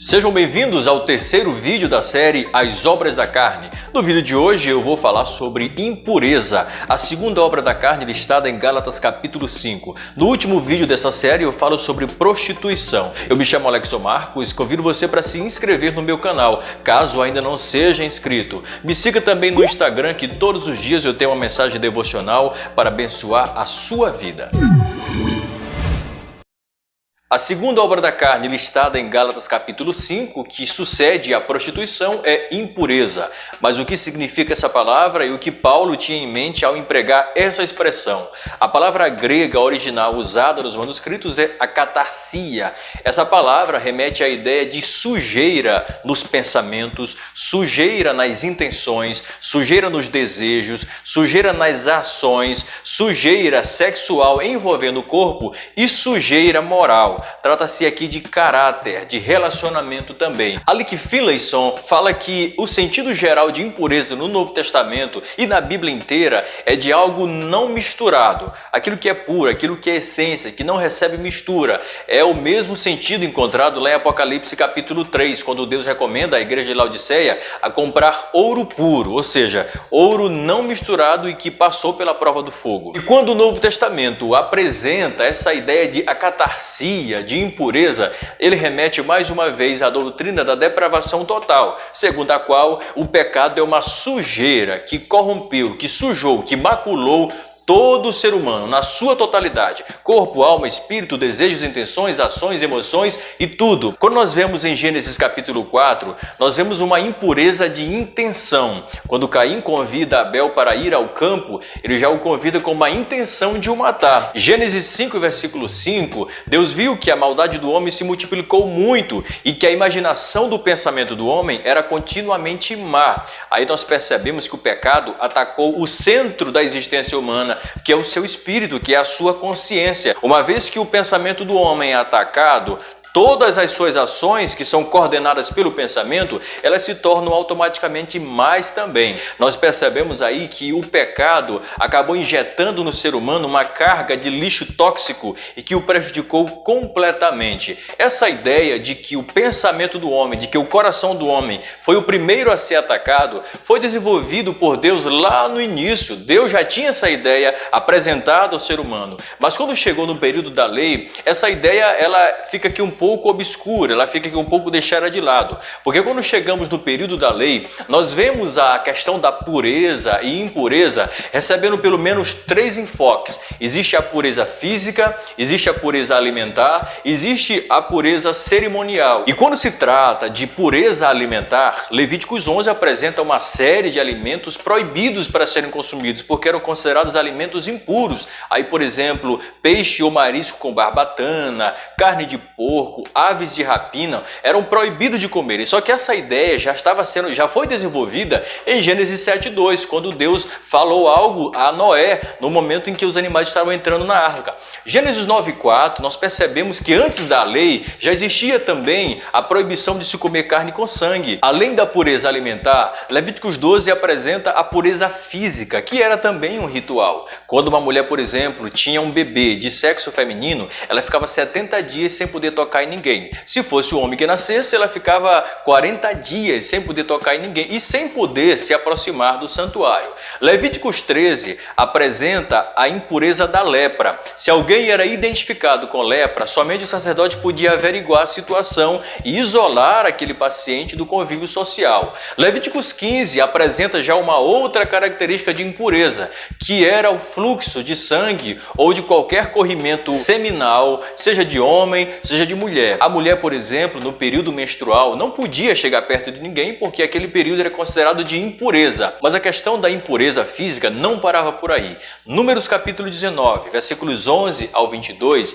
Sejam bem-vindos ao terceiro vídeo da série As Obras da Carne. No vídeo de hoje eu vou falar sobre impureza, a segunda obra da carne listada em Gálatas capítulo 5. No último vídeo dessa série eu falo sobre prostituição. Eu me chamo Alex Marcos e convido você para se inscrever no meu canal, caso ainda não seja inscrito. Me siga também no Instagram, que todos os dias eu tenho uma mensagem devocional para abençoar a sua vida. A segunda obra da carne listada em Gálatas capítulo 5, que sucede à prostituição, é impureza. Mas o que significa essa palavra e o que Paulo tinha em mente ao empregar essa expressão? A palavra grega original usada nos manuscritos é akatarsia. Essa palavra remete à ideia de sujeira nos pensamentos, sujeira nas intenções, sujeira nos desejos, sujeira nas ações, sujeira sexual envolvendo o corpo e sujeira moral. Trata-se aqui de caráter, de relacionamento também. Alec Finlayson fala que o sentido geral de impureza no Novo Testamento e na Bíblia inteira é de algo não misturado. Aquilo que é puro, aquilo que é essência, que não recebe mistura. É o mesmo sentido encontrado lá em Apocalipse capítulo 3, quando Deus recomenda à igreja de Laodiceia a comprar ouro puro, ou seja, ouro não misturado e que passou pela prova do fogo. E quando o Novo Testamento apresenta essa ideia de akatarsia, de impureza, ele remete mais uma vez à doutrina da depravação total, segundo a qual o pecado é uma sujeira que corrompeu, que sujou, que maculou todo o ser humano, na sua totalidade, corpo, alma, espírito, desejos, intenções, ações, emoções e tudo. Quando nós vemos em Gênesis capítulo 4, nós vemos uma impureza de intenção. Quando Caim convida Abel para ir ao campo, ele já o convida com uma intenção de o matar. Gênesis 5, versículo 5, Deus viu que a maldade do homem se multiplicou muito e que a imaginação do pensamento do homem era continuamente má. Aí nós percebemos que o pecado atacou o centro da existência humana, que é o seu espírito, que é a sua consciência. Uma vez que o pensamento do homem é atacado, todas as suas ações, que são coordenadas pelo pensamento, elas se tornam automaticamente mais também. Nós percebemos aí que o pecado acabou injetando no ser humano uma carga de lixo tóxico e que o prejudicou completamente. Essa ideia de que o pensamento do homem, de que o coração do homem foi o primeiro a ser atacado, foi desenvolvido por Deus lá no início. Deus já tinha essa ideia apresentada ao ser humano. Mas quando chegou no período da lei, essa ideia ela fica aqui um pouco obscura, ela fica aqui um pouco deixada de lado. Porque quando chegamos no período da lei, nós vemos a questão da pureza e impureza recebendo pelo menos três enfoques. Existe a pureza física, existe a pureza alimentar, existe a pureza cerimonial. E quando se trata de pureza alimentar, Levíticos 11 apresenta uma série de alimentos proibidos para serem consumidos, porque eram considerados alimentos impuros. Aí, por exemplo, peixe ou marisco com barbatana, carne de porco, aves de rapina eram proibidos de comerem. Só que essa ideia já foi desenvolvida em Gênesis 7:2, quando Deus falou algo a Noé no momento em que os animais estavam entrando na arca. Gênesis 9:4, nós percebemos que antes da lei já existia também a proibição de se comer carne com sangue. Além da pureza alimentar, Levíticos 12 apresenta a pureza física, que era também um ritual. Quando uma mulher, por exemplo, tinha um bebê de sexo feminino, ela ficava 70 dias sem poder tocar em ninguém. Se fosse o homem que nascesse, ela ficava 40 dias sem poder tocar em ninguém e sem poder se aproximar do santuário. Levíticos 13 apresenta a impureza da lepra. Se alguém era identificado com lepra, somente o sacerdote podia averiguar a situação e isolar aquele paciente do convívio social. Levíticos 15 apresenta já uma outra característica de impureza, que era o fluxo de sangue ou de qualquer corrimento seminal, seja de homem, seja de mulher. A mulher, por exemplo, no período menstrual não podia chegar perto de ninguém porque aquele período era considerado de impureza. Mas a questão da impureza física não parava por aí. Números capítulo 19, versículos 11 ao 22,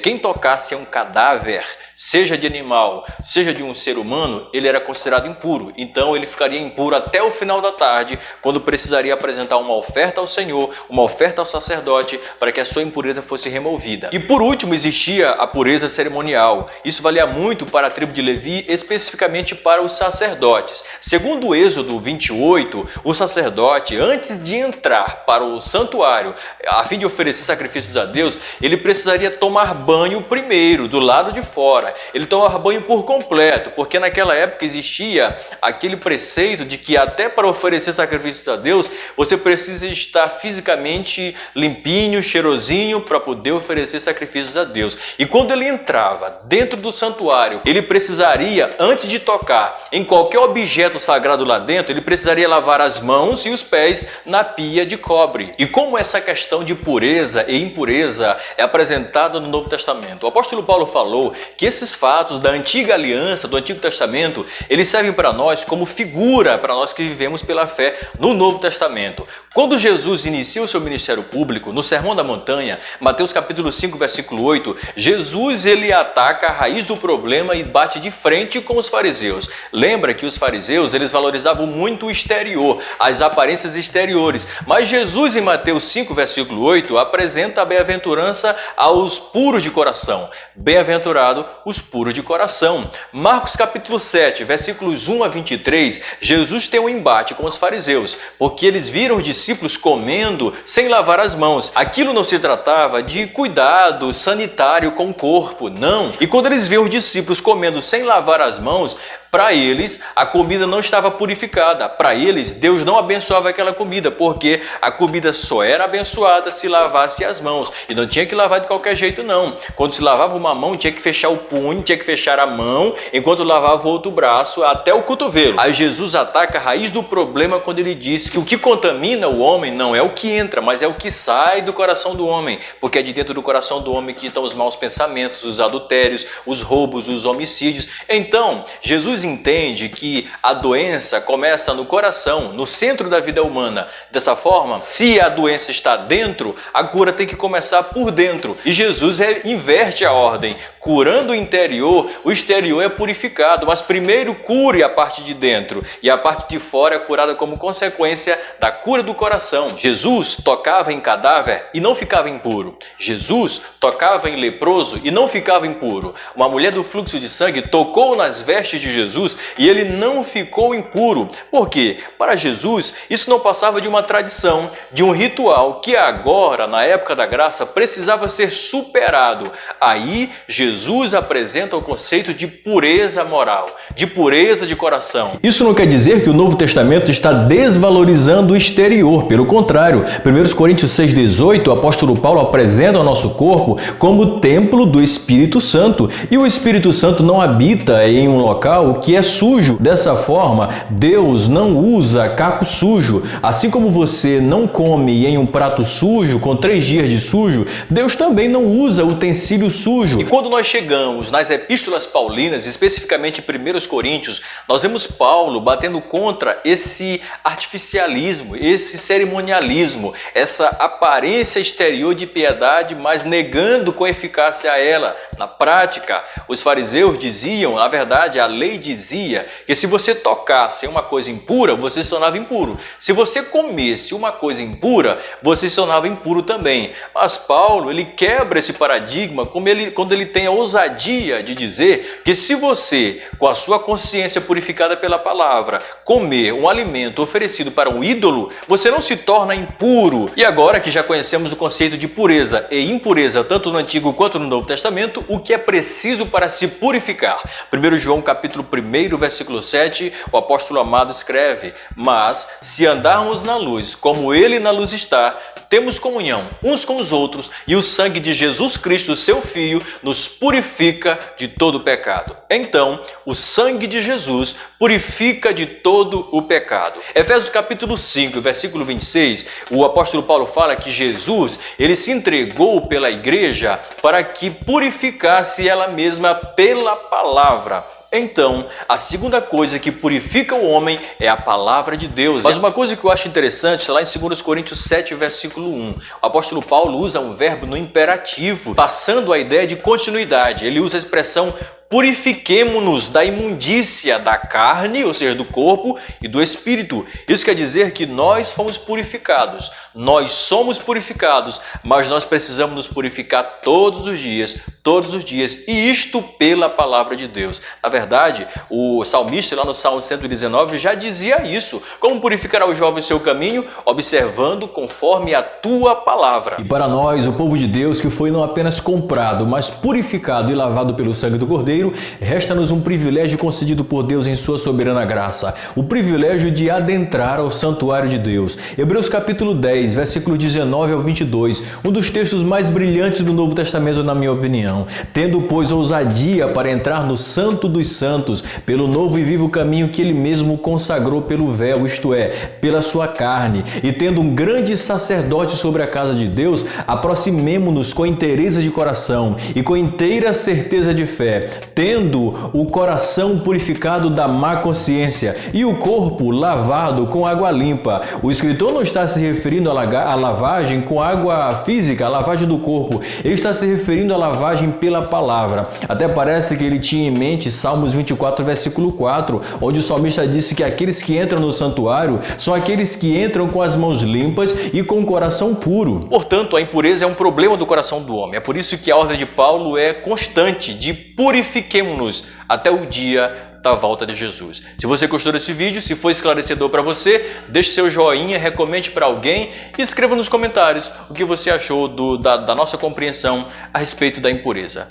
quem tocasse a um cadáver, seja de animal, seja de um ser humano, ele era considerado impuro. Então ele ficaria impuro até o final da tarde, quando precisaria apresentar uma oferta ao Senhor, uma oferta ao sacerdote, para que a sua impureza fosse removida. E por último existia a pureza cerimonial. local. Isso valia muito para a tribo de Levi, especificamente para os sacerdotes. Segundo o Êxodo 28, o sacerdote, antes de entrar para o santuário, a fim de oferecer sacrifícios a Deus, ele precisaria tomar banho primeiro, do lado de fora. Ele tomava banho por completo, porque naquela época existia aquele preceito de que até para oferecer sacrifícios a Deus, você precisa estar fisicamente limpinho, cheirosinho, para poder oferecer sacrifícios a Deus. E quando ele entrava dentro do santuário, ele precisaria, antes de tocar em qualquer objeto sagrado lá dentro, ele precisaria lavar as mãos e os pés na pia de cobre. E como essa questão de pureza e impureza é apresentada no Novo Testamento? O apóstolo Paulo falou que esses fatos da antiga aliança, do Antigo Testamento, eles servem para nós como figura, para nós que vivemos pela fé no Novo Testamento. Quando Jesus inicia o seu ministério público, no Sermão da Montanha, Mateus capítulo 5, versículo 8, Jesus ele ataca a raiz do problema e bate de frente com os fariseus. Lembra que os fariseus eles valorizavam muito o exterior, as aparências exteriores, mas Jesus em Mateus 5, versículo 8, apresenta a bem-aventurança aos puros de coração. Bem-aventurado os puros de coração. Marcos capítulo 7, versículos 1 a 23, Jesus tem um embate com os fariseus, porque eles viram os discípulos comendo sem lavar as mãos. Aquilo não se tratava de cuidado sanitário com o corpo, não. E quando eles viam os discípulos comendo sem lavar as mãos, para eles, a comida não estava purificada. Para eles, Deus não abençoava aquela comida, porque a comida só era abençoada se lavasse as mãos. E não tinha que lavar de qualquer jeito, não. Quando se lavava uma mão, tinha que fechar o punho, tinha que fechar a mão, enquanto lavava o outro braço até o cotovelo. Aí Jesus ataca a raiz do problema quando ele diz que o que contamina o homem não é o que entra, mas é o que sai do coração do homem. Porque é de dentro do coração do homem que estão os maus pensamentos, os adultérios, os roubos, os homicídios. Então, Jesus entende que a doença começa no coração, no centro da vida humana. Dessa forma, se a doença está dentro, a cura tem que começar por dentro. E Jesus inverte a ordem. Curando o interior, o exterior é purificado, mas primeiro cure a parte de dentro e a parte de fora é curada como consequência da cura do coração. Jesus tocava em cadáver e não ficava impuro. Jesus tocava em leproso e não ficava impuro. Uma mulher do fluxo de sangue tocou nas vestes de Jesus e ele não ficou impuro. Por quê? Para Jesus, isso não passava de uma tradição, de um ritual que agora, na época da graça, precisava ser superado. Aí, Jesus apresenta o conceito de pureza moral, de pureza de coração. Isso não quer dizer que o Novo Testamento está desvalorizando o exterior. Pelo contrário, 1 Coríntios 6,18, o apóstolo Paulo apresenta o nosso corpo como templo do Espírito Santo. E o Espírito Santo não habita em um local que é sujo. Dessa forma, Deus não usa caco sujo. Assim como você não come em um prato sujo, com 3 dias de sujo, Deus também não usa utensílio sujo. E quando nós chegamos nas epístolas paulinas, especificamente em 1 Coríntios, nós vemos Paulo batendo contra esse artificialismo, esse cerimonialismo, essa aparência exterior de piedade, mas negando com eficácia a ela. Na prática, os fariseus diziam, na verdade, a lei dizia que se você tocasse em uma coisa impura, você se tornava impuro. Se você comesse uma coisa impura, você se tornava impuro também. Mas Paulo, ele quebra esse paradigma quando ele tem a ousadia de dizer que se você, com a sua consciência purificada pela palavra, comer um alimento oferecido para um ídolo, você não se torna impuro. E agora que já conhecemos o conceito de pureza e impureza, tanto no Antigo quanto no Novo Testamento, o que é preciso para se purificar? 1 João capítulo 1, versículo 7, o apóstolo amado escreve: mas se andarmos na luz, como ele na luz está, temos comunhão uns com os outros, e o sangue de Jesus Cristo, seu Filho, nos purifica de todo pecado. Então, o sangue de Jesus purifica de todo o pecado. Efésios capítulo 5, versículo 26, o apóstolo Paulo fala que Jesus, ele se entregou pela igreja para que purificasse ela mesma pela palavra. Então, a segunda coisa que purifica o homem é a palavra de Deus. Mas uma coisa que eu acho interessante, lá em 2 Coríntios 7, versículo 1, o apóstolo Paulo usa um verbo no imperativo, passando a ideia de continuidade. Ele usa a expressão purifiquemo-nos da imundícia da carne, ou seja, do corpo e do espírito. Isso quer dizer que nós fomos purificados, nós somos purificados, mas nós precisamos nos purificar todos os dias, e isto pela palavra de Deus. Na verdade, o salmista lá no Salmo 119 já dizia isso. Como purificará o jovem seu caminho? Observando conforme a tua palavra. E para nós, o povo de Deus, que foi não apenas comprado, mas purificado e lavado pelo sangue do Cordeiro, resta-nos um privilégio concedido por Deus em sua soberana graça, o privilégio de adentrar ao santuário de Deus. Hebreus capítulo 10, versículo 19 ao 22, um dos textos mais brilhantes do Novo Testamento, na minha opinião. Tendo, pois, ousadia para entrar no Santo dos Santos, pelo novo e vivo caminho que ele mesmo consagrou pelo véu, isto é, pela sua carne, e tendo um grande sacerdote sobre a casa de Deus, aproximemo-nos com inteireza de coração e com inteira certeza de fé, tendo o coração purificado da má consciência e o corpo lavado com água limpa. O escritor não está se referindo à lavagem com água física, a lavagem do corpo. Ele está se referindo à lavagem pela palavra. Até parece que ele tinha em mente Salmos 24, versículo 4, onde o salmista disse que aqueles que entram no santuário são aqueles que entram com as mãos limpas e com o coração puro. Portanto, a impureza é um problema do coração do homem. É por isso que a ordem de Paulo é constante de purifiquemo-nos até o dia da volta de Jesus. Se você gostou desse vídeo, se foi esclarecedor para você, deixe seu joinha, recomende para alguém e escreva nos comentários o que você achou da nossa compreensão a respeito da impureza.